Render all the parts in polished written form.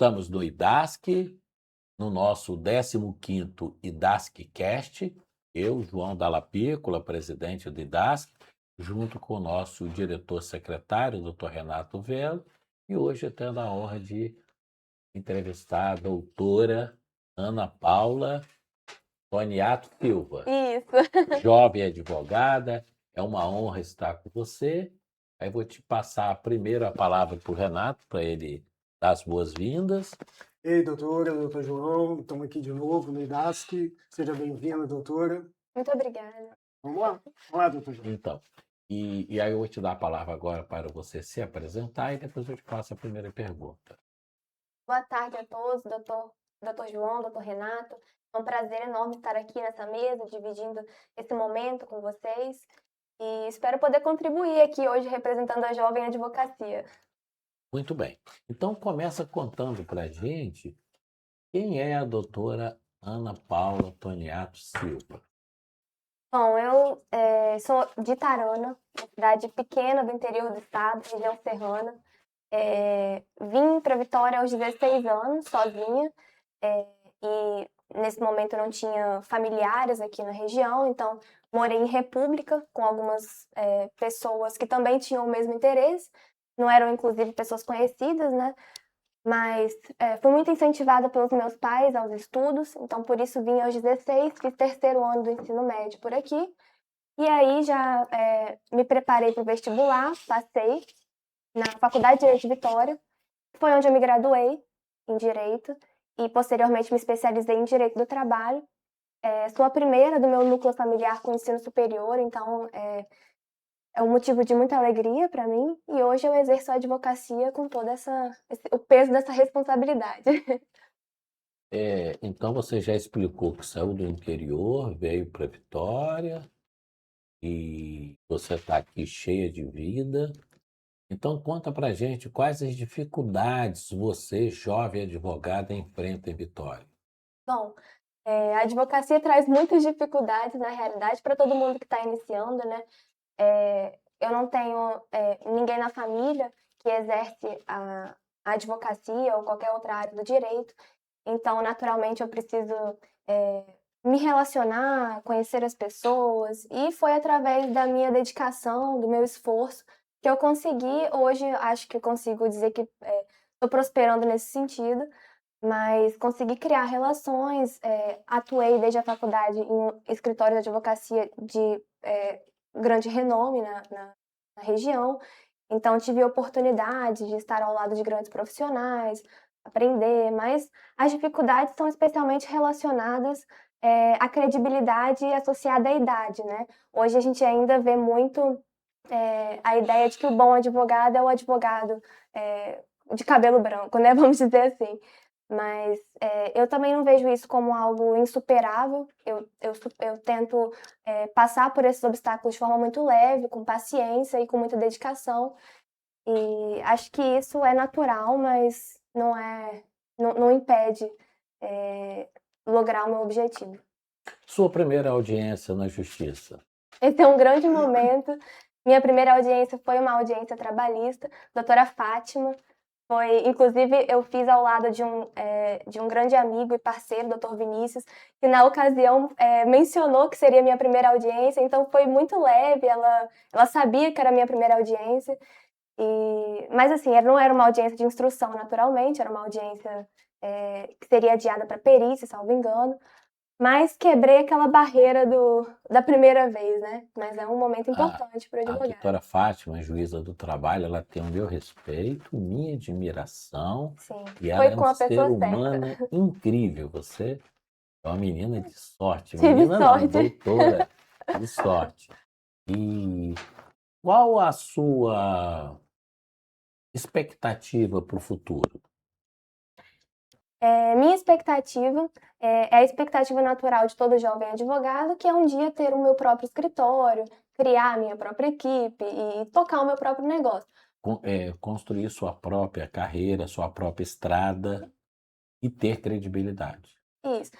Estamos no IDASC, no nosso 15º IDASCcast, eu, João Dalla Piccola, presidente do IDASC, junto com o nosso diretor-secretário, Dr. Renato Velo, e hoje tendo a honra de entrevistar a doutora Ana Paula Toniato Silva. Isso. Jovem advogada, é uma honra estar com você. Aí vou te passar primeiro a palavra para o Renato, para ele dar as boas-vindas. Ei, doutora, doutor João, estamos aqui de novo no IDASC. Seja bem-vinda, doutora. Muito obrigada. Vamos lá? Vamos lá, doutor João. Então, e aí eu vou te dar a palavra agora para você se apresentar e depois eu te faço a primeira pergunta. Boa tarde a todos, doutor João, doutor Renato. É um prazer enorme estar aqui nessa mesa, dividindo esse momento com vocês. E espero poder contribuir aqui hoje representando a jovem advocacia. Muito bem. Então começa contando para a gente quem é a doutora Ana Paula Toniato Silva. Bom, eu sou de Itarana, uma cidade pequena do interior do estado, região serrana. Vim para Vitória aos 16 anos, sozinha, e nesse momento eu não tinha familiares aqui na região, então morei em República com algumas pessoas que também tinham o mesmo interesse, não eram inclusive pessoas conhecidas, né? Mas fui muito incentivada pelos meus pais aos estudos, então por isso vim aos 16, fiz terceiro ano do ensino médio por aqui, e aí já me preparei para o vestibular, passei na Faculdade de Direito de Vitória, foi onde eu me graduei em Direito e posteriormente me especializei em Direito do Trabalho. Sou a primeira do meu núcleo familiar com ensino superior, então é um motivo de muita alegria para mim e hoje eu exerço a advocacia com todo o peso dessa responsabilidade. Então você já explicou que saiu do interior, veio para Vitória e você está aqui cheia de vida. Então conta para gente quais as dificuldades você, jovem advogada, enfrenta em Vitória. Bom, a advocacia traz muitas dificuldades na realidade para todo mundo que está iniciando, né? Eu não tenho ninguém na família que exerce a advocacia ou qualquer outra área do direito, então naturalmente eu preciso me relacionar, conhecer as pessoas, e foi através da minha dedicação, do meu esforço, que eu consegui. Hoje acho que eu consigo dizer que estou prosperando nesse sentido, mas consegui criar relações, atuei desde a faculdade em escritórios de advocacia de grande renome na região, então tive a oportunidade de estar ao lado de grandes profissionais, aprender, mas as dificuldades são especialmente relacionadas à credibilidade associada à idade, né? Hoje a gente ainda vê muito a ideia de que o bom advogado é o advogado de cabelo branco, né? Vamos dizer assim. Mas eu também não vejo isso como algo insuperável. Eu tento passar por esses obstáculos de forma muito leve, com paciência e com muita dedicação. E acho que isso é natural, mas não impede lograr o meu objetivo. Sua primeira audiência na justiça. Esse é um grande momento. Minha primeira audiência foi uma audiência trabalhista, doutora Fátima. Inclusive, eu fiz ao lado de um grande amigo e parceiro, Dr. Vinícius, que na ocasião mencionou que seria minha primeira audiência, então foi muito leve, ela sabia que era a minha primeira audiência, mas assim, não era uma audiência de instrução, naturalmente, era uma audiência que seria adiada para perícia, salvo engano, mas quebrei aquela barreira da primeira vez, né? Mas é um momento importante para o A advogado. doutora Fátima, juíza do trabalho, ela tem o meu respeito, minha admiração. Sim, E ela foi é com um a ser pessoa humano certa. incrível. Você é uma menina de sorte. Tive Menina não, sorte. doutora de sorte. E qual a sua expectativa para o futuro? Minha expectativa é a expectativa natural de todo jovem advogado, que é um dia ter o meu próprio escritório, criar a minha própria equipe e tocar o meu próprio negócio. Construir sua própria carreira, sua própria estrada e ter credibilidade. Isso.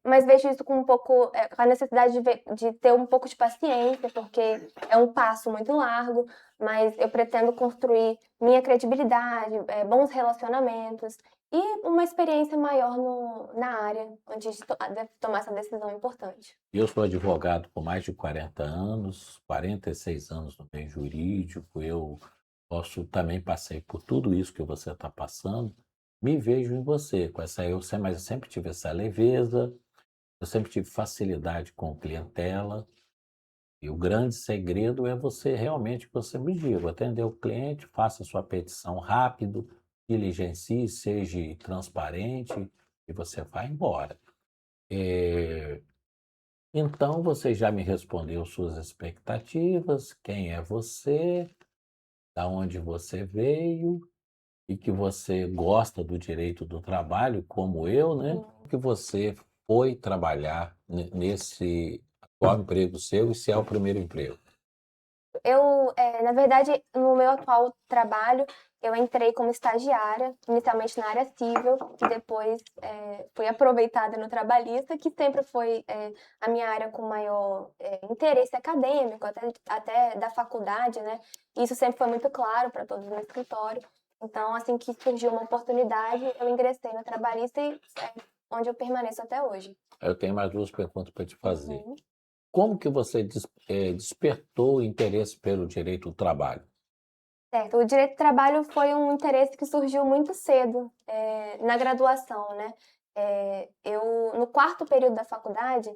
Mas vejo isso com com a necessidade de ter um pouco de paciência, porque é um passo muito largo, mas eu pretendo construir minha credibilidade, bons relacionamentos e uma experiência maior na área, onde tomar essa decisão importante. Eu sou advogado por mais de 40 anos, 46 anos no meio jurídico. Eu também passei por tudo isso que você está passando. Me vejo em você, mas eu sempre tive essa leveza, eu sempre tive facilidade com clientela. E o grande segredo é você realmente, que você me diga, atender o cliente, faça sua petição rápido, diligencie, seja transparente e você vai embora. Então, você já me respondeu suas expectativas, quem é você, da onde você veio e que você gosta do direito do trabalho, como eu, né? Que você foi trabalhar nesse atual emprego seu e se é o primeiro emprego. Na verdade, no meu atual trabalho, eu entrei como estagiária, inicialmente na área civil, e depois fui aproveitada no trabalhista, que sempre foi a minha área com maior interesse acadêmico, até da faculdade, né? Isso sempre foi muito claro para todos no escritório. Então, assim que surgiu uma oportunidade, eu ingressei no trabalhista e onde eu permaneço até hoje. Eu tenho mais duas perguntas para te fazer. Uhum. Como que você despertou o interesse pelo direito do trabalho? Certo. O direito do trabalho foi um interesse que surgiu muito cedo, na graduação, né? No quarto período da faculdade,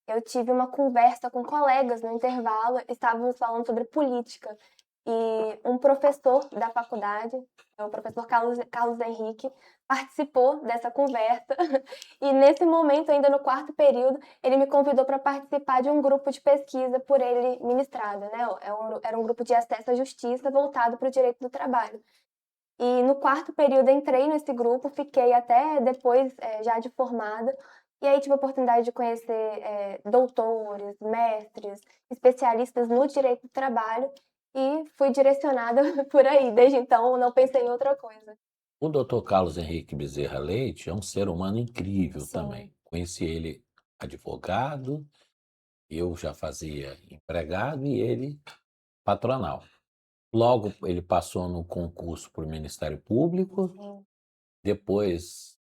eu tive uma conversa com colegas no intervalo, estávamos falando sobre política. E um professor da faculdade, o professor Carlos Henrique, participou dessa conversa. E nesse momento, ainda no quarto período, ele me convidou para participar de um grupo de pesquisa por ele ministrado, né? Era um grupo de acesso à justiça voltado para o direito do trabalho. E no quarto período entrei nesse grupo, fiquei até depois, já de formada, e aí tive a oportunidade de conhecer doutores, mestres, especialistas no direito do trabalho, e fui direcionada por aí. Desde então, não pensei em outra coisa. O Dr. Carlos Henrique Bezerra Leite é um ser humano incrível Sim. também. Conheci ele advogado, eu já fazia empregado e ele patronal. Logo, ele passou no concurso para o Ministério Público, Sim. depois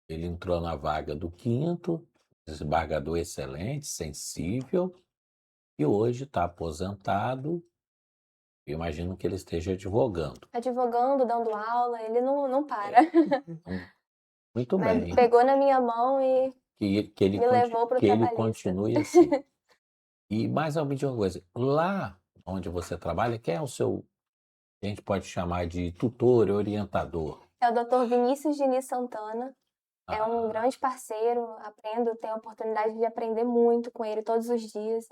ele entrou na vaga do quinto, desembargador excelente, sensível, e hoje está aposentado. Eu imagino que ele esteja advogando. Advogando, dando aula, ele não para. Muito Mas bem. pegou na minha mão e Que ele, me levou para o que ele trabalhista. continue assim. E mais uma coisa, lá onde você trabalha, quem é o seu, a gente pode chamar de tutor, orientador? É o Dr. Vinícius Diniz Santana. É um Ah, grande parceiro, tenho a oportunidade de aprender muito com ele todos os dias.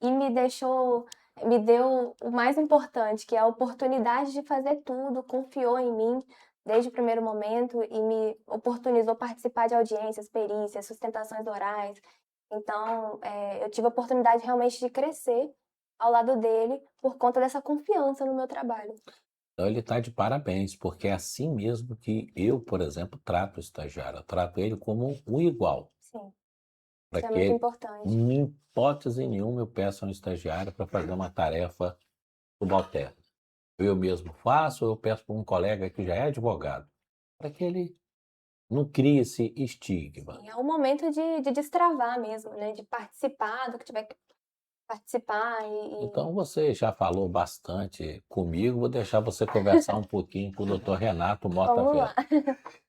E me deu o mais importante, que é a oportunidade de fazer tudo, confiou em mim desde o primeiro momento e me oportunizou participar de audiências, perícias, sustentações orais. Então, eu tive a oportunidade realmente de crescer ao lado dele por conta dessa confiança no meu trabalho. então ele está de parabéns, porque é assim mesmo que eu, por exemplo, trato o estagiário. Eu trato ele como um igual. Sim, Para isso é muito que, importante. em hipótese nenhuma, eu peça a um estagiário para fazer uma tarefa subalterna. Eu mesmo faço, ou eu peço para um colega que já é advogado, para que ele não crie esse estigma. E é um momento de destravar mesmo, né? De participar do que tiver que participar Então você já falou bastante comigo, vou deixar você conversar um pouquinho com o Dr. Renato Mota vamos Velho. lá.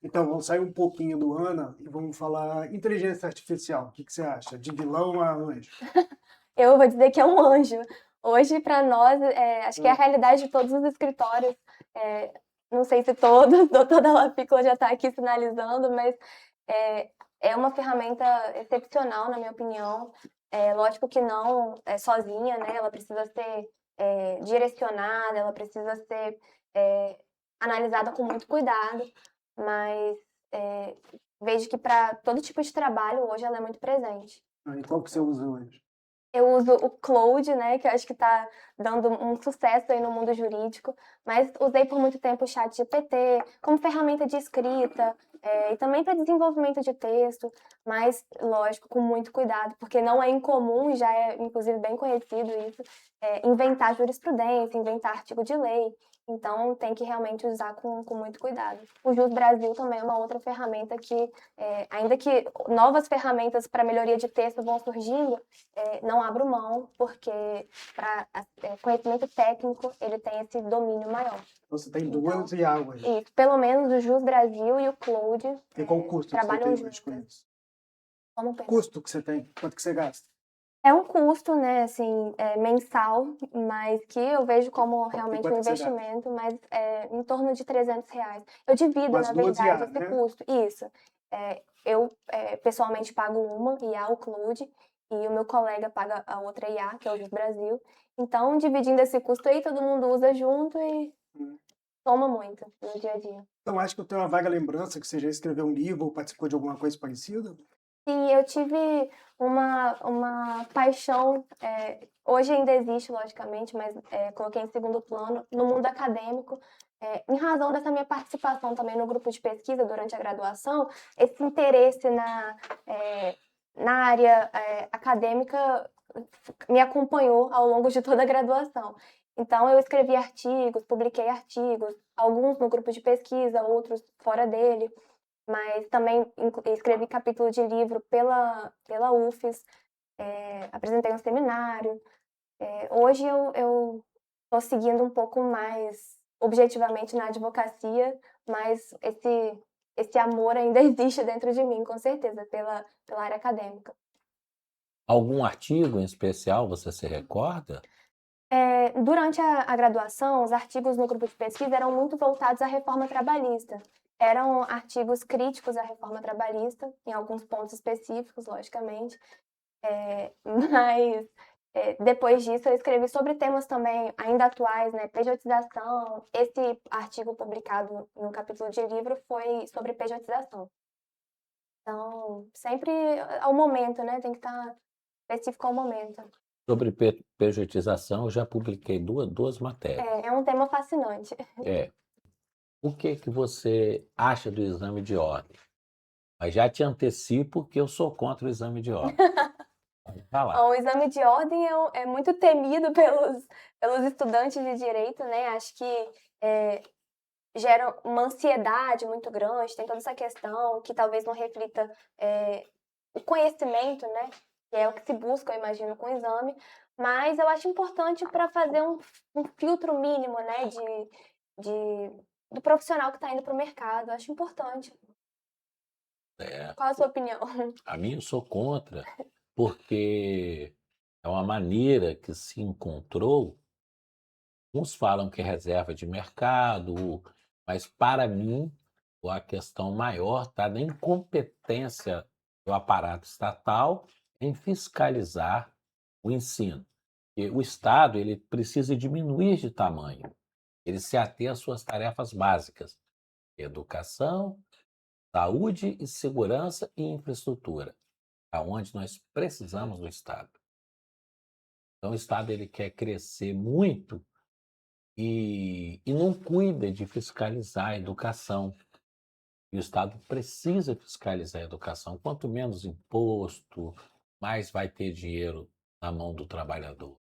Então, vamos sair um pouquinho do Ana e vamos falar inteligência artificial. O que você acha? De vilão a anjo? Eu vou dizer que é um anjo. Hoje, para nós, acho que é a realidade de todos os escritórios. Não sei se todos, o doutor Dalla Piccola já está aqui sinalizando, mas é uma ferramenta excepcional, na minha opinião. Lógico que não sozinha, né? Ela precisa ser direcionada, ela precisa ser analisada com muito cuidado, mas vejo que para todo tipo de trabalho hoje ela é muito presente. E qual que você usa hoje? Eu uso o Claude, né, que eu acho que está dando um sucesso aí no mundo jurídico, mas usei por muito tempo o ChatGPT como ferramenta de escrita e também para desenvolvimento de texto, mas, lógico, com muito cuidado, porque não é incomum, e já é, inclusive, bem conhecido isso, inventar jurisprudência, inventar artigo de lei. Então, tem que realmente usar com muito cuidado. O Jus Brasil também é uma outra ferramenta que, ainda que novas ferramentas para melhoria de texto vão surgindo, não abro mão, porque para conhecimento técnico ele tem esse domínio maior. Você tem duas e águas. E pelo menos o Jus Brasil e o Cloud E qual o custo que você trabalham tem juntos. hoje com isso? Como pensar? Custo que você tem? Quanto que você gasta? É um custo, né, assim, mensal, mas que eu vejo como E realmente quanto um que você gasta? investimento, mas em torno de R$ 300. Eu divido, Com as na duas verdade, IA, esse né? custo. Isso. Eu pessoalmente pago uma IA, o Cloud, e o meu colega paga a outra IA, que é o Jus Brasil. Então, dividindo esse custo aí, todo mundo usa junto e soma muito no dia a dia. Então, acho que eu tenho uma vaga lembrança que você já escreveu um livro ou participou de alguma coisa parecida. Sim, eu tive uma paixão, hoje ainda existe, logicamente, mas coloquei em segundo plano, no mundo acadêmico, em razão dessa minha participação também no grupo de pesquisa durante a graduação, esse interesse na área acadêmica me acompanhou ao longo de toda a graduação. Então, eu escrevi artigos, publiquei artigos, alguns no grupo de pesquisa, outros fora dele, mas também escrevi capítulo de livro pela UFES, apresentei um seminário. Hoje eu estou seguindo um pouco mais objetivamente na advocacia, mas esse amor ainda existe dentro de mim, com certeza, pela área acadêmica. Algum artigo em especial você se recorda? Durante a graduação, os artigos no grupo de pesquisa eram muito voltados à reforma trabalhista. Eram artigos críticos à reforma trabalhista, em alguns pontos específicos, logicamente. Mas depois disso eu escrevi sobre temas também ainda atuais, né? Pejotização. Esse artigo publicado no capítulo de livro foi sobre pejotização. Então, sempre ao momento, né? Tem que estar específico ao momento. Sobre pejotização, eu já publiquei duas matérias. É um tema fascinante. O que você acha do exame de ordem? Mas já te antecipo que eu sou contra o exame de ordem. Pode falar. O exame de ordem é muito temido pelos estudantes de direito, né? Acho que gera uma ansiedade muito grande, tem toda essa questão que talvez não reflita o conhecimento, né? Que é o que se busca, eu imagino, com o exame. Mas eu acho importante para fazer um filtro mínimo, né? Do profissional que está indo para o mercado. Eu acho importante. Qual a sua opinião? A minha eu sou contra, porque é uma maneira que se encontrou. Uns falam que é reserva de mercado, mas para mim a questão maior está na incompetência do aparato estatal em fiscalizar o ensino. E o Estado ele precisa diminuir de tamanho, ele se ater às suas tarefas básicas: educação, saúde e segurança e infraestrutura, aonde nós precisamos do Estado. Então o Estado ele quer crescer muito e não cuida de fiscalizar a educação. E o Estado precisa fiscalizar a educação. Quanto menos imposto, mais vai ter dinheiro na mão do trabalhador.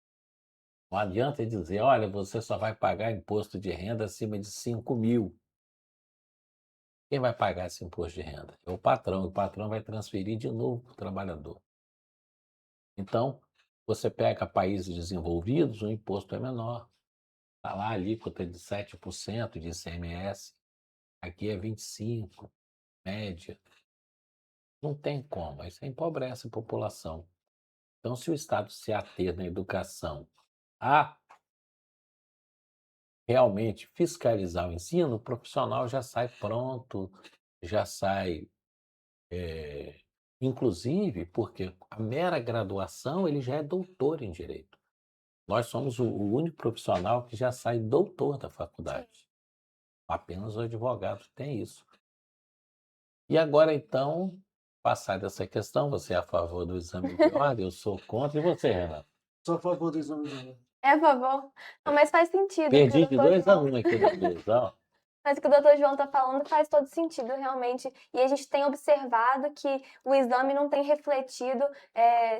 Não adianta dizer, olha, você só vai pagar imposto de renda acima de 5 mil. Quem vai pagar esse imposto de renda? É o patrão. O patrão vai transferir de novo para o trabalhador. Então, você pega países desenvolvidos, o imposto é menor. Está lá a alíquota de 7% de ICMS. Aqui é 25%, média. Não tem como, isso empobrece a população. Então, se o Estado se ater na educação a realmente fiscalizar o ensino, o profissional já sai pronto, já sai, inclusive, porque a mera graduação ele já é doutor em direito. Nós somos o único profissional que já sai doutor da faculdade. Apenas o advogado tem isso. E agora, então, passada essa questão, você é a favor do exame de ordem, eu sou contra, e você, Renato? Sou a favor do exame de ordem. É a favor? Não, mas faz sentido. Perdi Pelos de dois 2 a lados. 1 aqui no quiz, ó. Mas o que o doutor João está falando faz todo sentido, realmente. E a gente tem observado que o exame não tem refletido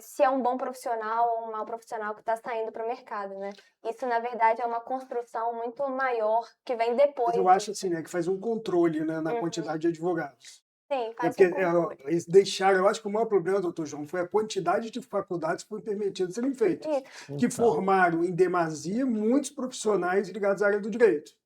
se é um bom profissional ou um mau profissional que está saindo para o mercado, né? Isso, na verdade, é uma construção muito maior que vem Mas depois eu acho disso. assim, né, que faz um controle, né, na Uhum. quantidade de advogados. Sim, É faz porque um controle. eles deixaram, eu acho que o maior problema, doutor João, foi a quantidade de faculdades que foram permitidas serem feitas, Isso. que Então, formaram em demasia muitos profissionais ligados à área do direito.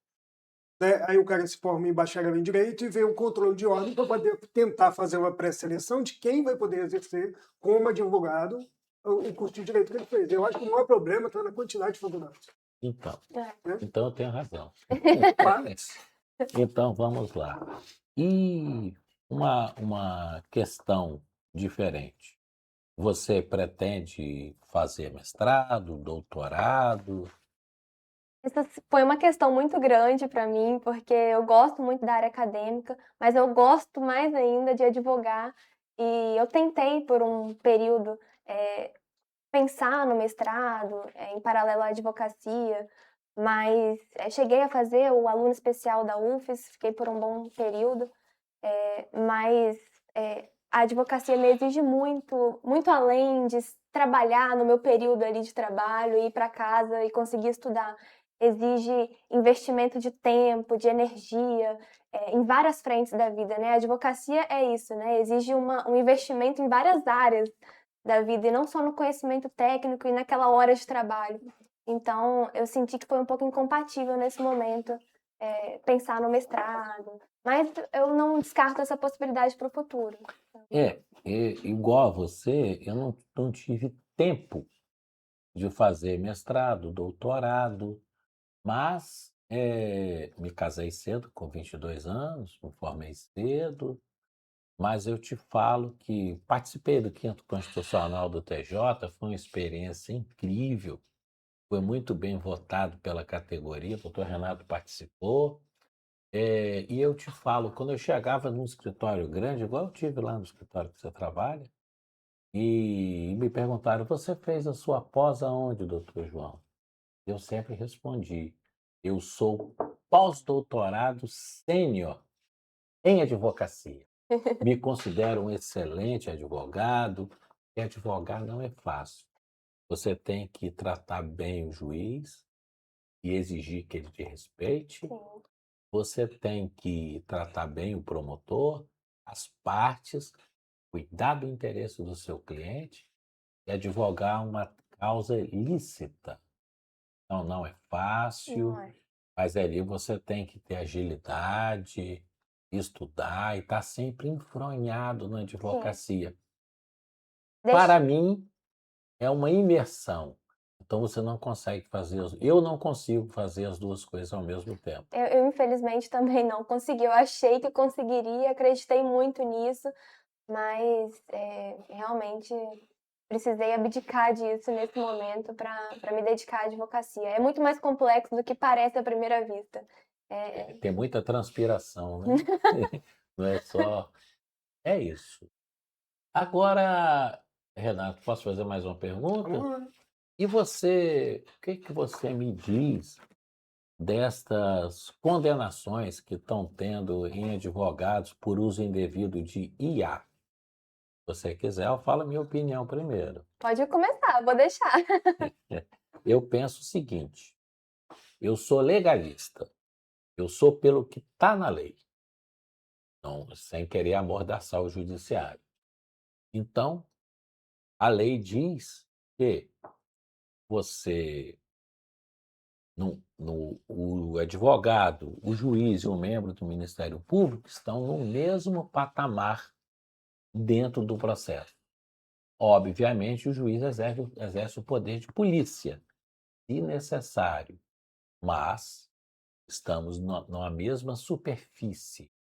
Né? Aí o cara se forma em bacharel em direito e vem o controle de ordem para poder tentar fazer uma pré-seleção de quem vai poder exercer como advogado o curso de direito que ele fez. Eu acho que o maior problema está na quantidade de faculdades. então, É. então eu tenho razão. Mas, Então vamos lá. E uma questão diferente. Você pretende fazer mestrado, doutorado? Essa foi uma questão muito grande para mim, porque eu gosto muito da área acadêmica, mas eu gosto mais ainda de advogar. E eu tentei por um período pensar no mestrado, em paralelo à advocacia, mas cheguei a fazer o aluno especial da UFES, fiquei por um bom período, mas a advocacia me exige muito, muito além de trabalhar no meu período ali de trabalho, ir para casa e conseguir estudar. Exige investimento de tempo, de energia, em várias frentes da vida, né? A advocacia é isso, né? Exige um investimento em várias áreas da vida e não só no conhecimento técnico e naquela hora de trabalho. Então, eu senti que foi um pouco incompatível nesse momento, pensar no mestrado, mas eu não descarto essa possibilidade para o futuro. Igual a você, eu não tive tempo de fazer mestrado, doutorado, mas me casei cedo, com 22 anos, me formei cedo, mas eu te falo que participei do Quinto Constitucional do TJ, foi uma experiência incrível, foi muito bem votado pela categoria, o doutor Renato participou, e eu te falo, quando eu chegava num escritório grande, igual eu tive lá no escritório que você trabalha, e me perguntaram, você fez a sua pós aonde, doutor João? Eu sempre respondi, eu sou pós-doutorado sênior em advocacia. Me considero um excelente advogado, e advogar não é fácil. Você tem que tratar bem o juiz e exigir que ele te respeite. Sim, Você tem que tratar bem o promotor, as partes, cuidar do interesse do seu cliente e advogar uma causa lícita. Então, não é não fácil, é. mas ali você tem que ter agilidade, estudar e estar sempre enfronhado na Sim. advocacia. Deixa, Para mim, é uma imersão. Então você não consegue fazer, eu não consigo fazer as duas coisas ao mesmo tempo. eu infelizmente também não consegui. Eu achei que conseguiria, acreditei muito nisso, mas realmente precisei abdicar disso nesse momento para me dedicar à advocacia. É muito mais complexo do que parece à primeira vista. Tem muita transpiração, né? Não é só. É isso. Agora, Renato, posso fazer mais uma pergunta? E você, o que que você me diz destas condenações que estão tendo em advogados por uso indevido de IA? Se você quiser, eu falo a minha opinião primeiro. Pode começar, vou deixar. Eu penso o seguinte: eu sou legalista, eu sou pelo que está na lei, não, sem querer amordaçar o judiciário. Então, a lei diz que você, o advogado, o juiz e o membro do Ministério Público estão no mesmo patamar dentro do processo. Obviamente, o juiz exerce o poder de polícia, se necessário, mas estamos numa mesma superfície.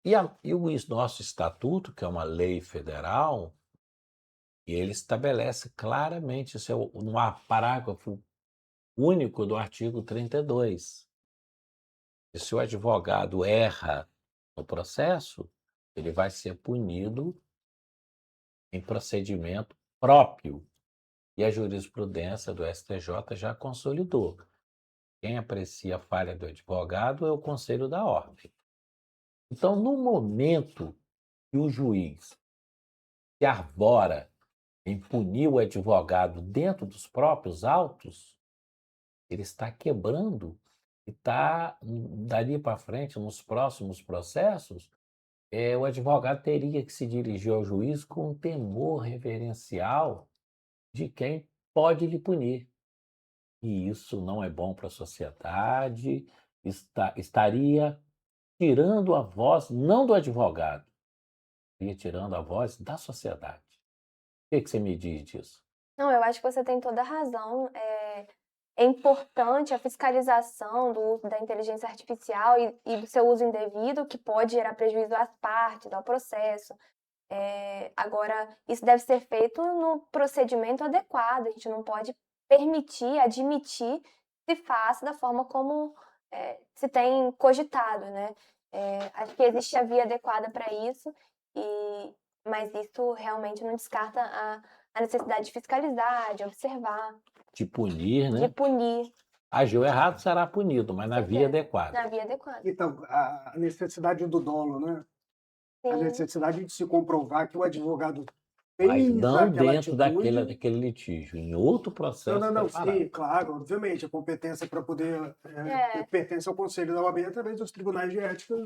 E o nosso estatuto, que é uma lei federal, ele estabelece claramente, isso é no parágrafo único do artigo 32. E se o advogado erra no processo, ele vai ser punido em procedimento próprio. E a jurisprudência do STJ já consolidou. Quem aprecia a falha do advogado é o Conselho da Ordem. Então, no momento que o juiz se arvora em punir o advogado dentro dos próprios autos, ele está quebrando e está, dali para frente, nos próximos processos, o advogado teria que se dirigir ao juiz com um temor reverencial de quem pode lhe punir. E isso não é bom para a sociedade, estaria tirando a voz, não do advogado, estaria tirando a voz da sociedade. O que você me diz disso? Não, eu acho que você tem toda a razão. É importante a fiscalização do uso da inteligência artificial e do seu uso indevido, que pode gerar prejuízo às partes, ao processo. Agora, isso deve ser feito no procedimento adequado. A gente não pode permitir, admitir que se faça da forma como se tem cogitado, né? Acho que existe a via adequada para isso, mas isso realmente não descarta a necessidade de fiscalizar, de observar, De punir, de né? punir, Agiu errado, será punido, mas na via certeza, adequada. na via adequada. Então, a necessidade do dolo, né? A Sim, necessidade de se comprovar que o advogado Mas fez não aquela dentro daquele atitude. litígio, em outro Não, processo não, não, separado. sim, claro, obviamente, a competência para poder pertence ao Conselho da OAB através dos tribunais de ética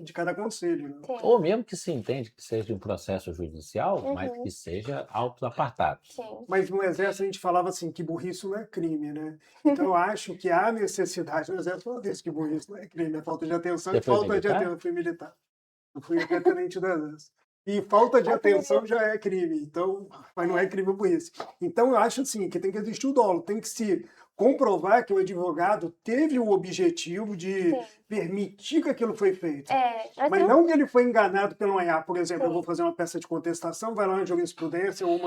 de cada conselho, né? sim, Ou mesmo que se entende que seja um processo judicial, mas Uhum. que seja autos apartados. sim. Mas no Exército a gente falava assim, que burrice não é crime, né? Então eu acho que há necessidade, no Exército falava isso, que burrice não é crime, é falta de atenção Você e foi falta de militar? atenção. Eu fui militar. Eu fui até tenente do Exército. E falta de atenção já é crime, então, mas não é crime burrice. Então eu acho assim, que tem que existir o dolo, tem que se comprovar que o advogado teve o objetivo de Sim. permitir que aquilo foi feito. Nós Mas temos- não que ele foi enganado pelo OEA, por exemplo, eu Sim. vou fazer uma peça de contestação, vai lá na jurisprudência ou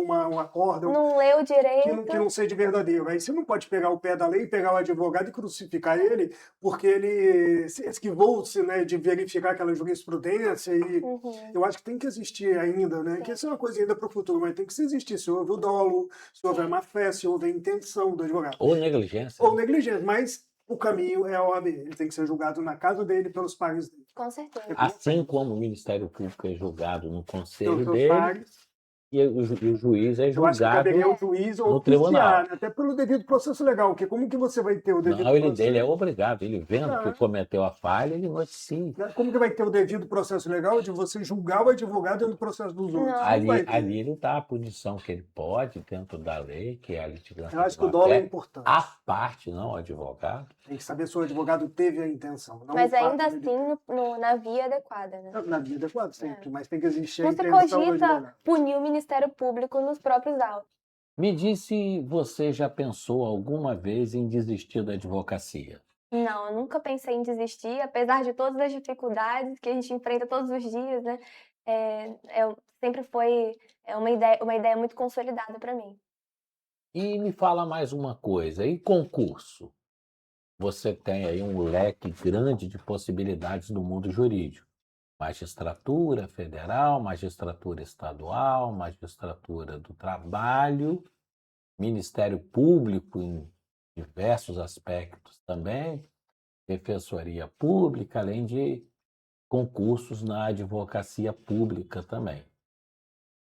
um acórdão não leu que direito. não seja verdadeiro. Aí você não pode pegar o pé da lei, pegar o advogado e crucificar ele, porque ele se esquivou-se, né, de verificar aquela jurisprudência. E Uhum. eu acho que tem que existir ainda, né? Que isso é uma coisa ainda para o futuro, mas tem que existir. Se houve o dolo, se houve a má fé, se houve a intenção do advogado. Ou negligência. Ou negligência, mas o caminho é a OAB. Ele tem que ser julgado na casa dele pelos pares dele. Com certeza. Assim como o Ministério Público é julgado no Pelos conselho seus dele, pares. e o juiz é Eu acho que julgado caberia ao juiz no tribunal. oficiar, né? Até pelo devido processo legal, porque como que você vai ter o devido Não, ele processo? é obrigado. Ele vendo que cometeu a falha, ele noticia. Como que vai ter o devido processo legal de você julgar o advogado no processo dos outros? Não. Não vai ter. Ali ele dá a punição que ele pode, dentro da lei, que é a litigância Eu acho de que o má dolo é fé, importante. à parte, não o advogado. Tem que saber se o advogado teve a intenção. Não Mas o fato ainda dele assim, na via adequada, né? ter. Na vida, claro, sempre, mas tem que existir a Não se intenção do cogita advogado. punir o Ministério Público nos próprios autos. Me diz se você já pensou alguma vez em desistir da advocacia. Não, eu nunca pensei em desistir, apesar de todas as dificuldades que a gente enfrenta todos os dias, né? Sempre foi uma ideia muito consolidada para mim. E me fala mais uma coisa, e concurso? Você tem aí um leque grande de possibilidades no mundo jurídico. Magistratura federal, magistratura estadual, magistratura do trabalho, Ministério Público em diversos aspectos também, Defensoria Pública, além de concursos na advocacia pública também.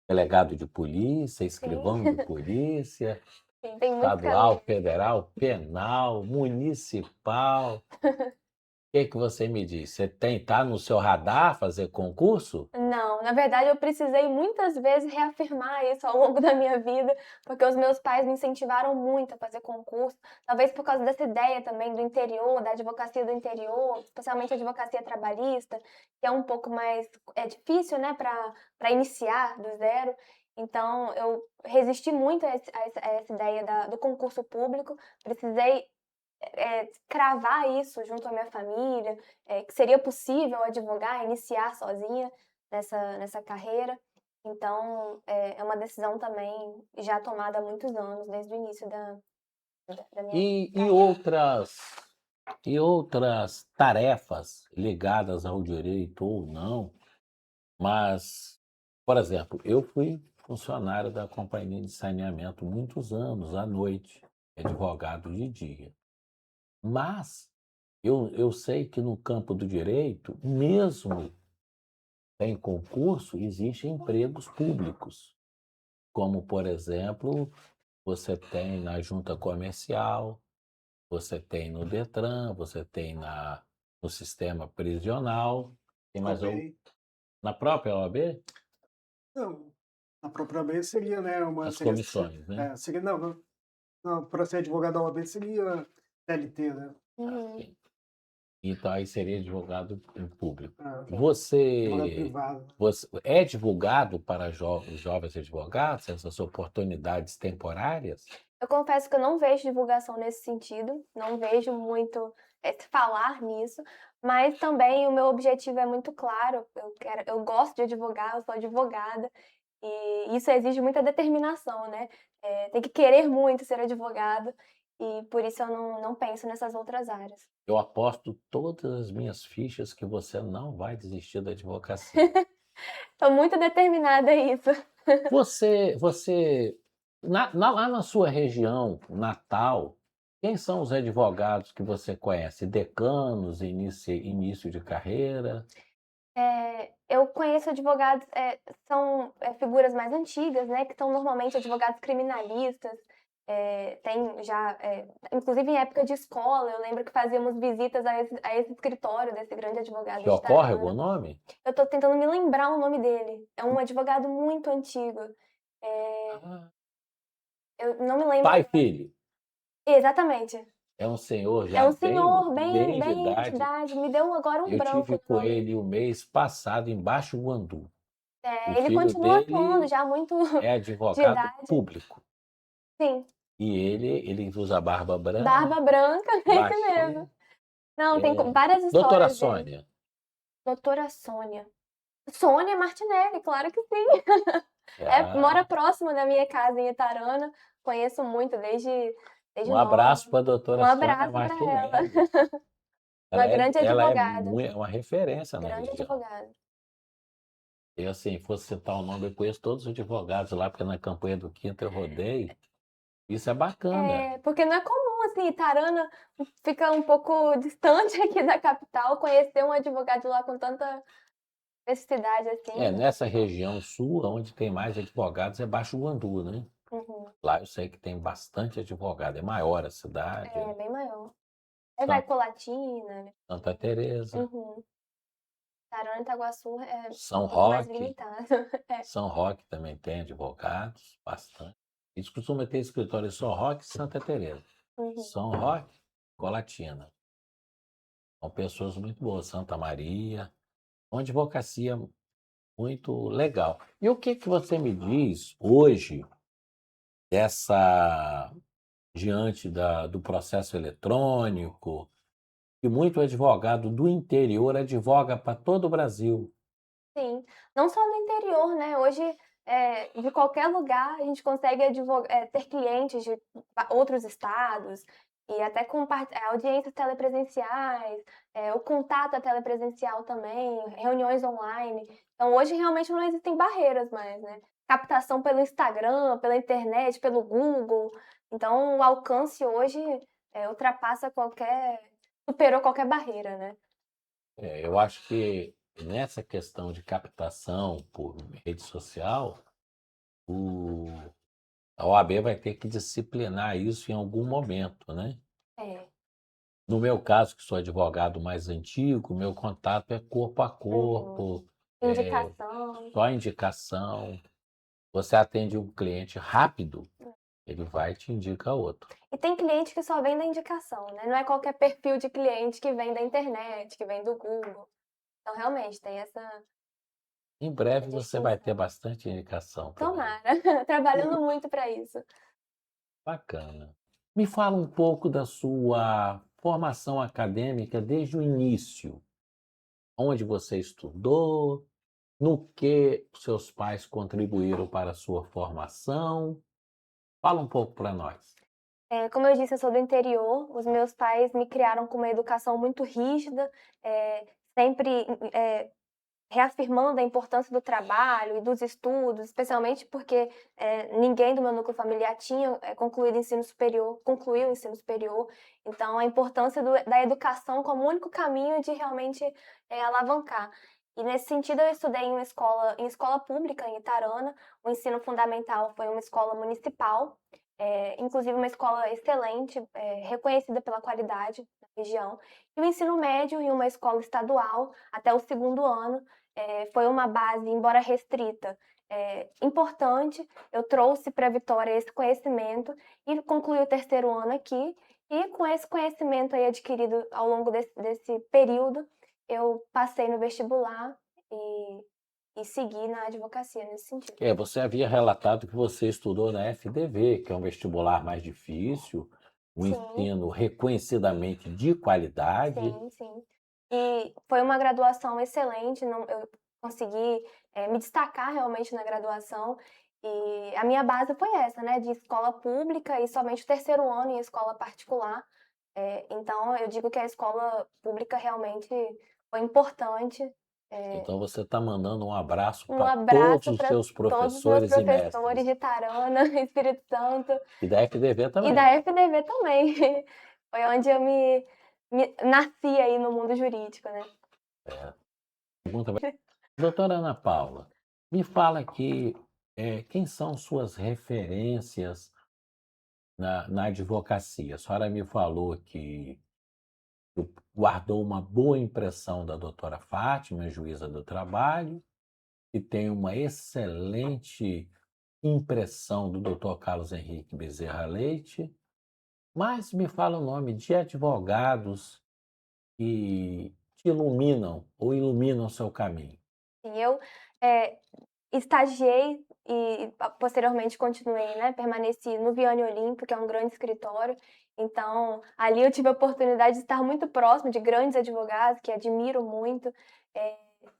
Delegado de polícia, escrivão de polícia, Sim, tem muito estadual, caminho. federal, penal, municipal. O que você me diz? Você tá no seu radar fazer concurso? Não, na verdade eu precisei muitas vezes reafirmar isso ao longo da minha vida, porque os meus pais me incentivaram muito a fazer concurso, talvez por causa dessa ideia também do interior, da advocacia do interior, especialmente a advocacia trabalhista, que é um pouco mais difícil, né, para iniciar do zero. Então eu resisti muito a essa ideia do concurso público, precisei cravar isso junto à minha família, que seria possível advogar, iniciar sozinha nessa carreira. Então, é uma decisão também já tomada há muitos anos, desde o início da minha E carreira. outras tarefas ligadas ao direito ou não, mas, por exemplo, eu fui funcionário da companhia de saneamento muitos anos à noite, advogado de dia. Mas eu sei que no campo do direito, mesmo sem concurso, existem empregos públicos, como, por exemplo, você tem na junta comercial, você tem no Detran, você tem no sistema prisional, tem mais Ok. na própria OAB, Não, a própria OAB seria, né, as comissões, né? seria, não, para ser advogado da OAB seria CLT, né? Uhum. Então aí seria advogado em público. Ah, advogado Você, privado. você é divulgado para os jovens advogados essas oportunidades temporárias? Eu confesso que eu não vejo divulgação nesse sentido, não vejo muito falar nisso, mas também o meu objetivo é muito claro. Eu gosto de advogar, eu sou advogada, e isso exige muita determinação, né? Tem que querer muito ser advogado, e por isso eu não penso nessas outras áreas. Eu aposto todas as minhas fichas que você não vai desistir da advocacia. Estou muito determinada a isso. Você lá na sua região, Natal, quem são os advogados que você conhece? Decanos, início de carreira? Eu conheço advogados, são figuras mais antigas, né, que são normalmente advogados criminalistas, tem já, inclusive em época de escola, eu lembro que fazíamos visitas a esse escritório desse grande advogado Te de ocorre algum Itarana. nome? Eu estou tentando me lembrar o nome dele. É um advogado muito antigo. Ah, Eu não me lembro pai e agora. filho. Exatamente. É um senhor É já um senhor bem, bem de bem de idade. idade. Me deu agora um Eu branco tive no com nome. ele o mês passado em Baixo Guandu. O Ele filho continua atuando dele já muito é de advogado idade. público. Sim. E ele usa barba branca, Barba branca, é esse mesmo. baixinho. Não, tem É. várias Doutora histórias dele. Sônia. Doutora Sônia. Sônia Martinelli, claro que sim. Ah, Mora próximo da minha casa em Itarana. Conheço muito desde um nova. abraço para a Um doutora Sônia abraço para ela. Martinelli. Uma grande Ela é advogada. uma referência na Grande região. advogada. Eu, assim, fosse citar o nome, eu conheço todos os advogados lá, porque na campanha do Quinto eu rodei. Isso é bacana. Porque não é comum, assim, Itarana fica um pouco distante aqui da capital. Conhecer um advogado lá com tanta necessidade assim. Nessa região sul, onde tem mais advogados, é Baixo Guandu, né? Uhum. Lá eu sei que tem bastante advogado. É maior a cidade, É bem maior. Aí vai San- Colatina, né? Santa Teresa, Uhum. Itarana e Itaguaçu é São um pouco mais Roque. limitado. São Roque também tem advogados, bastante. Eles costumam ter escritório em São Roque e Santa Teresa. Uhum. São Roque, Colatina. São pessoas muito boas. Santa Maria. Uma advocacia muito legal. E o que você me diz hoje dessa diante do processo eletrônico, que muito advogado do interior advoga para todo o Brasil. Sim, não só no interior, né? Hoje, de qualquer lugar, a gente consegue ter clientes de outros estados e até com audiências telepresenciais, o contato telepresencial também, reuniões online. Então, hoje realmente não existem barreiras mais, né? Captação pelo Instagram, pela internet, pelo Google. Então, o alcance hoje ultrapassa superou qualquer barreira, né? Eu acho que nessa questão de captação por rede social, o, a OAB vai ter que disciplinar isso em algum momento, né? É. No meu caso, que sou advogado mais antigo, meu contato é corpo a Uhum. corpo, Indicação. só indicação. Você atende um cliente rápido, ele vai e te indica outro. E tem cliente que só vem da indicação, né? Não é qualquer perfil de cliente que vem da internet, que vem do Google. Então, realmente, tem essa Em breve você vai ter distinção. bastante indicação por aí. Tomara. Trabalhando muito para isso. Bacana. Me fala um pouco da sua formação acadêmica desde o início. Onde você estudou, no que seus pais contribuíram para a sua formação. Fala um pouco para nós. Como eu disse, eu sou do interior. Os meus pais me criaram com uma educação muito rígida, sempre reafirmando a importância do trabalho e dos estudos, especialmente porque ninguém do meu núcleo familiar tinha concluído ensino superior, concluiu o ensino superior. Então, a importância da educação como o único caminho de realmente alavancar. E nesse sentido, eu estudei em escola pública em Itarana. O ensino fundamental foi uma escola municipal, inclusive uma escola excelente, reconhecida pela qualidade na região. E o ensino médio em uma escola estadual, até o 2º ano, foi uma base, embora restrita, importante. Eu trouxe para Vitória esse conhecimento e concluí o 3º ano aqui. E com esse conhecimento aí adquirido ao longo desse período, eu passei no vestibular e segui na advocacia nesse sentido. Você havia relatado que você estudou na FDV, que é um vestibular mais difícil, um Sim. ensino reconhecidamente de qualidade. Sim, sim. E foi uma graduação excelente, eu consegui me destacar realmente na graduação. E a minha base foi essa, né, de escola pública e somente o 3º ano em escola particular. Então, eu digo que a escola pública realmente foi importante. Então você está mandando um abraço Um para abraço todos os para seus todos os meus professores e mestres. professores de Tarana, Espírito Santo. E da FDV E também. da FDV também. Foi onde eu me nasci aí no mundo jurídico, né? Doutora Ana Paula, me fala aqui, quem são suas referências na advocacia? A senhora me falou que guardou uma boa impressão da doutora Fátima, juíza do trabalho, e tem uma excelente impressão do doutor Carlos Henrique Bezerra Leite, mas me fala o nome de advogados que te iluminam ou iluminam o seu caminho. Eu estagiei e posteriormente continuei, né, permaneci no Viane Olímpio, que é um grande escritório. Então, ali eu tive a oportunidade de estar muito próximo de grandes advogados que admiro muito.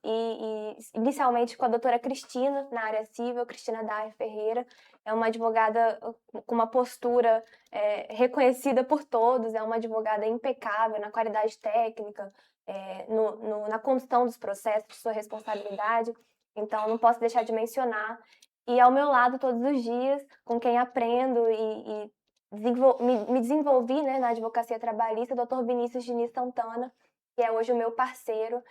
E inicialmente com a doutora Cristina, na área civil, Cristina Daher Ferreira. É uma advogada com uma postura reconhecida por todos, é uma advogada impecável na qualidade técnica, na condução dos processos, de sua responsabilidade. Então, não posso deixar de mencionar. E ao meu lado todos os dias, com quem aprendo e me desenvolvi, né, na advocacia trabalhista, o Dr. Vinícius Diniz Santana, que é hoje o meu parceiro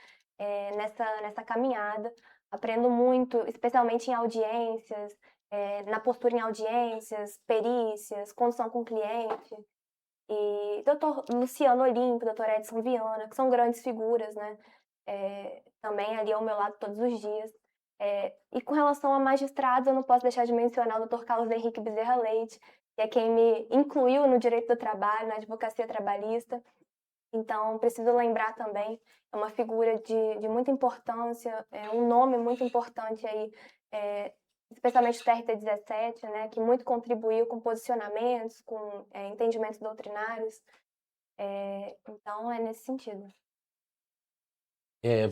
nessa caminhada. Aprendo muito, especialmente em audiências, na postura em audiências, perícias, condução com cliente. E Dr. Luciano Olímpio, Dr. Edson Viana, que são grandes figuras, né? Também ali ao meu lado todos os dias. E com relação a magistrados, eu não posso deixar de mencionar o Dr. Carlos Henrique Bezerra Leite, que é quem me incluiu no direito do trabalho, na advocacia trabalhista. Então, preciso lembrar também, é uma figura de muita importância, um nome muito importante aí, especialmente o TRT-17, né, que muito contribuiu com posicionamentos, com entendimentos doutrinários. Então, é nesse sentido.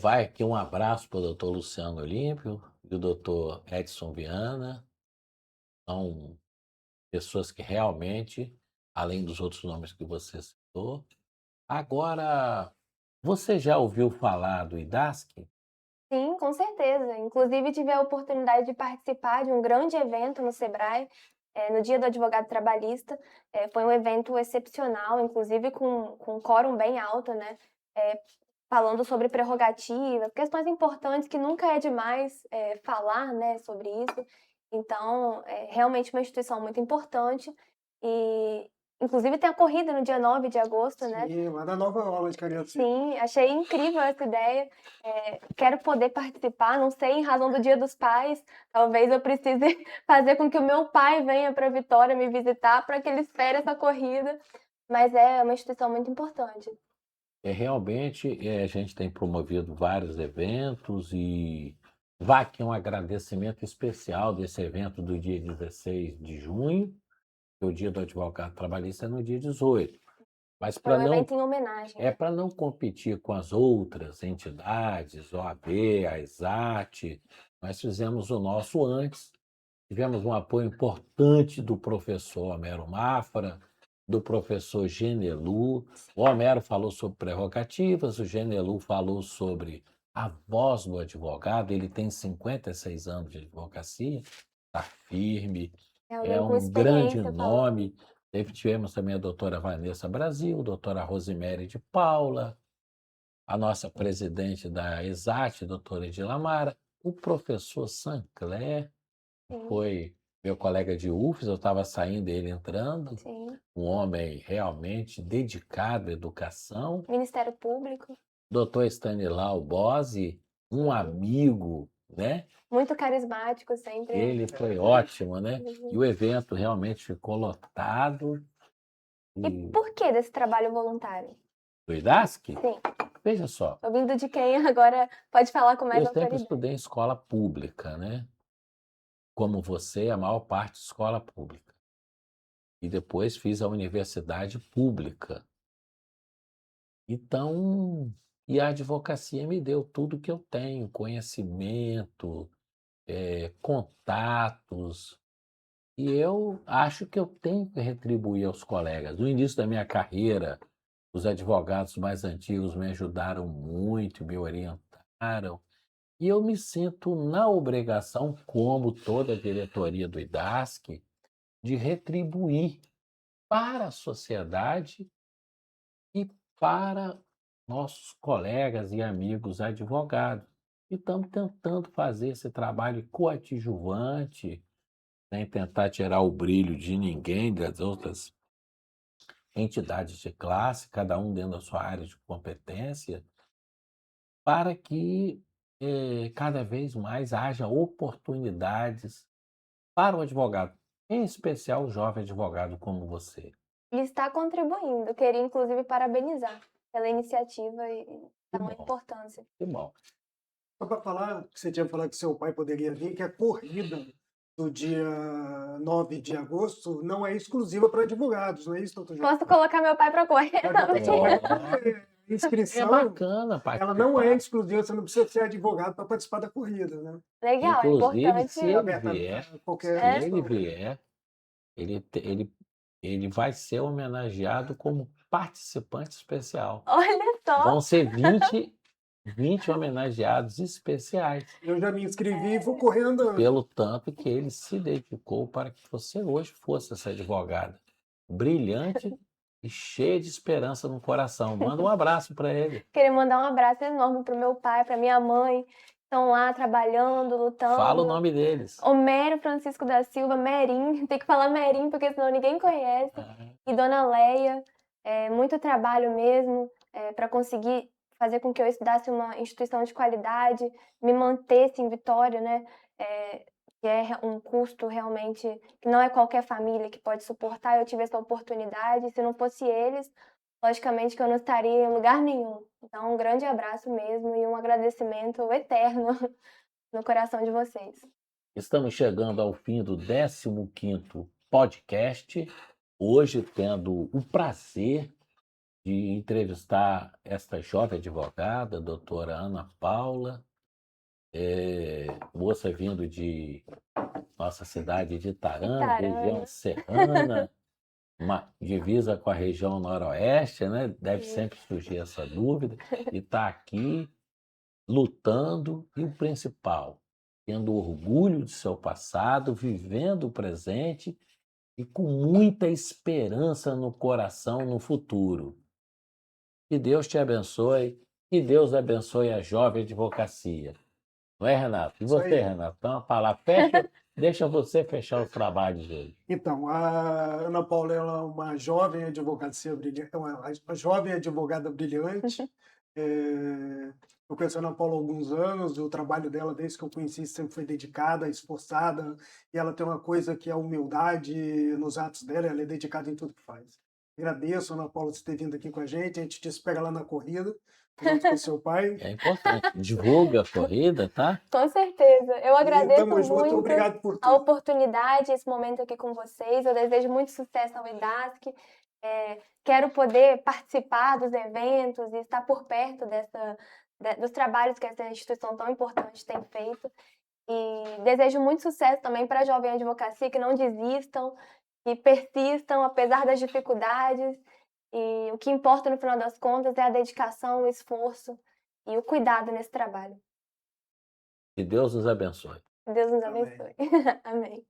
Vai aqui um abraço para o doutor Luciano Olímpio e o doutor Edson Viana. São pessoas que realmente, além dos outros nomes que você citou. Agora, você já ouviu falar do IDASC? Sim, com certeza. Inclusive, tive a oportunidade de participar de um grande evento no Sebrae, no Dia do Advogado Trabalhista. Foi um evento excepcional, inclusive com um quórum bem alto, né? Falando sobre prerrogativas, questões importantes que nunca é demais falar, né, sobre isso. Então, é realmente uma instituição muito importante e, inclusive, tem a corrida no dia 9 de agosto, né? Sim, lá na Nova Aula de Cariacica. Sim, achei incrível essa ideia. Quero poder participar, não sei, em razão do Dia dos Pais, talvez eu precise fazer com que o meu pai venha para Vitória me visitar para que ele espere essa corrida, mas é uma instituição muito importante. Realmente, a gente tem promovido vários eventos e vai aqui um agradecimento especial desse evento do dia 16 de junho, que o Dia do Advogado Trabalhista é no dia 18. Mas Foi um evento em homenagem. para não competir com as outras entidades, OAB, a ESAT, nós fizemos o nosso antes. Tivemos um apoio importante do professor Homero Mafra, do professor Genelu. O Homero falou sobre prerrogativas, o Genelu falou sobre a voz do advogado, ele tem 56 anos de advocacia, está firme, É é alguém com um grande experiência falando. nome. Tivemos também a doutora Vanessa Brasil, a doutora Rosemary de Paula, a nossa presidente da ESAT, doutora Edilamara, o professor Sancler, Sim, foi meu colega de UFES, eu estava saindo e ele entrando, sim. um homem realmente dedicado à educação. Ministério Público, Doutor Stanilau Bose, um amigo, né? muito carismático sempre. Ele foi ótimo, né? E Uhum. o evento realmente ficou lotado. E E por que desse trabalho voluntário? do IDASC, Sim, veja só, ouvindo de quem agora pode falar com mais eu sempre autoridade. estudei em escola pública, né? Como você, a maior parte de escola pública. E depois fiz a universidade pública. Então, e a advocacia me deu tudo que eu tenho, conhecimento, contatos. E eu acho que eu tenho que retribuir aos colegas. No início da minha carreira, os advogados mais antigos me ajudaram muito, me orientaram. E eu me sinto na obrigação, como toda a diretoria do IDASC, de retribuir para a sociedade e para nossos colegas e amigos advogados. E estamos tentando fazer esse trabalho coadjuvante, sem tentar tirar o brilho de ninguém das outras entidades de classe, cada um dentro da sua área de competência, para que cada vez mais haja oportunidades para o advogado, em especial o jovem advogado como você. Ele está contribuindo. Queria, inclusive, parabenizar pela iniciativa e Que tamanha bom, importância. que bom. Só para falar, que você tinha falado que seu pai poderia vir, que a corrida do dia 9 de agosto não é exclusiva para advogados, não é isso, doutor João? Posso colocar meu pai para correr Pode botar seu pai também? para correr. A É inscrição, bacana ela não é participar. exclusiva, você não precisa ser advogado para participar da corrida, né? Legal, é Inclusive, importante. se É ele aberta vier, a se qualquer É, ele pessoa. vier, ele vai ser homenageado como participante especial. olha só. Vão ser 20 homenageados especiais, Eu já me inscrevi e vou correr andando. pelo tanto que ele se dedicou para que você hoje fosse essa advogada brilhante e cheia de esperança no coração. Manda um abraço para ele. Queria mandar um abraço enorme pro meu pai, pra minha mãe. Estão lá trabalhando, Fala o lutando. nome deles. Homero Francisco da Silva, Merim, tem que falar Merim, porque senão ninguém conhece. E Dona Leia, muito trabalho mesmo para conseguir fazer com que eu estudasse uma instituição de qualidade, me mantesse em Vitória, né? Que é um custo realmente que não é qualquer família que pode suportar. Eu tive essa oportunidade, se não fosse eles, logicamente que eu não estaria em lugar nenhum. Então, um grande abraço mesmo e um agradecimento eterno no coração de vocês. Estamos chegando ao fim do 15º podcast, hoje tendo o prazer de entrevistar esta jovem advogada, doutora Ana Paula, moça vindo de nossa cidade de Itarã, região Itarana. serrana, uma divisa com a região noroeste, né? Deve Sim. sempre surgir essa dúvida, e está aqui lutando, e o principal, tendo orgulho de seu passado, vivendo o presente e com muita esperança no coração no futuro. Que Deus te abençoe, que Deus abençoe a jovem advocacia. Não é, Renato? E Isso você, aí. Renato? Então, a palavra fecha, deixa você fechar os trabalhos hoje. Então, a Ana Paula ela é uma jovem advocacia brilhante, uma jovem advogada brilhante. Eu conheço a Ana Paula há alguns anos, o trabalho dela, desde que eu conheci, sempre foi dedicada, esforçada, e ela tem uma coisa que é a humildade nos atos dela, ela é dedicada em tudo que faz. Agradeço, Ana Paula, por ter vindo aqui com a gente te espera lá na corrida, junto com o seu pai. É importante. Divulga a corrida, tá? Com certeza. Eu E agradeço tamo junto, muito obrigado por a tudo. oportunidade, esse momento aqui com vocês. Eu desejo muito sucesso ao IDASC. Quero poder participar dos eventos e estar por perto dos trabalhos que essa instituição tão importante tem feito. E desejo muito sucesso também para a jovem advocacia, que não desistam, que persistam apesar das dificuldades. E o que importa no final das contas é a dedicação, o esforço e o cuidado nesse trabalho. Que Deus nos abençoe. Deus nos Amém. abençoe. Amém.